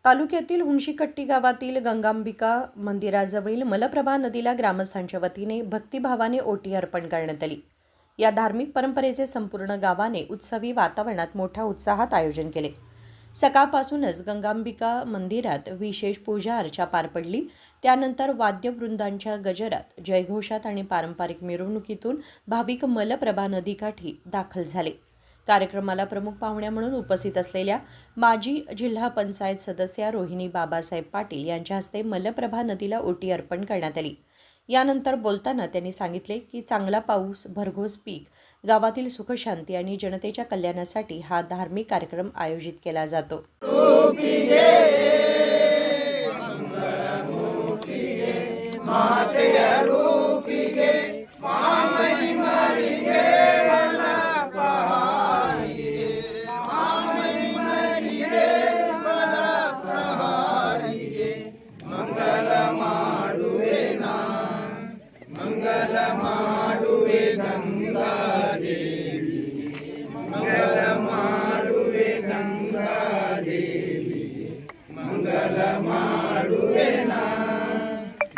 तालुक्यातील हुणशीकट्टी गावातील गंगांबिका मंदिराजवळील मलप्रभा नदीला ग्रामस्थांच्या वतीने भक्तिभावाने ओटी अर्पण करण्यात आली. या धार्मिक परंपरेचे संपूर्ण गावाने उत्सवी वातावरणात मोठ्या उत्साहात आयोजन केले. सकाळपासूनच गंगांबिका मंदिरात विशेष पूजा अर्चा पार पडली. त्यानंतर वाद्यवृंदांच्या गजरात, जयघोषात आणि पारंपरिक मिरवणुकीतून भाविक मलप्रभा नदीकाठी दाखल झाले. कार्यक्रमाला प्रमुख पाहुण्या म्हणून उपस्थित असलेल्या माजी जिल्हा पंचायत सदस्या रोहिणी बाबासाहेब पाटील यांच्या हस्ते मलप्रभा नदीला ओटी अर्पण करण्यात आली. यानंतर बोलताना त्यांनी सांगितले की चांगला पाऊस, भरघोस पीक, गावातील सुखशांती आणि जनतेच्या कल्याणासाठी हा धार्मिक कार्यक्रम आयोजित केला जातो.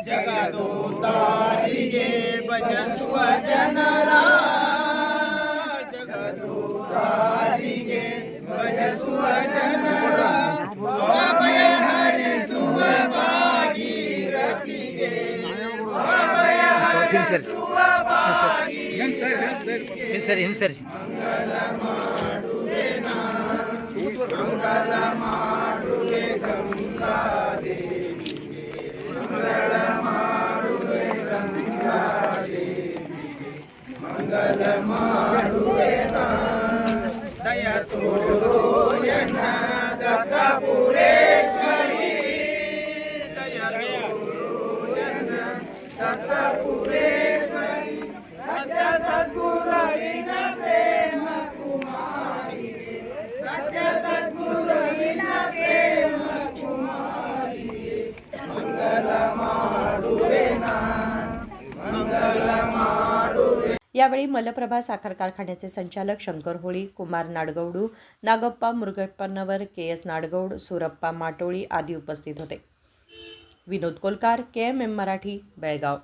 जगदोतारिगे भजस्व जनरा, जगदोतारिगे भजस्व जनरा, अभय हरि सुव भागीरथीगे, अभय हरि सुव भागीरथीगे, मंगल माडुवे ना, मंगल माडुवे गंगा देवी, मंगल माडुवे गंगा देवी, मंगल माडुवे ना, दया तोरो यना दत्तपुरेश्वरी, दया तोरो यना दत्तपुरेश्वरी, सत्य सद्गुरु लीन प्रेम कुमारी, सत्य सद्गुरु लीन प्रेम कुमारी, मंगल माडुवे ना, मंगल माडुवे. यावेळी मलप्रभा साखर कारखान्याचे संचालक शंकर होळी, कुमार नाडगौडू, नागप्पा मुरगप्पनवर, के.एस. नाडगौड, सुरप्पा माटोळी आदी उपस्थित होते. विनोद Kolkar, KMM Marathi, Belgaum.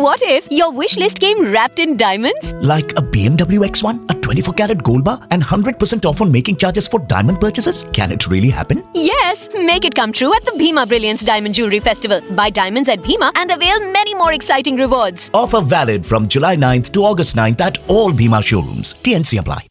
What if your wish list came wrapped in diamonds? Like a BMW X1, a 24-carat gold bar, and 100% off on making charges for diamond purchases? Can it really happen? Yes, make it come true at the Bhima Brilliance Diamond Jewelry Festival. Buy diamonds at Bhima and avail many more exciting rewards. Offer valid from July 9th to August 9th at all Bhima showrooms. TNC apply.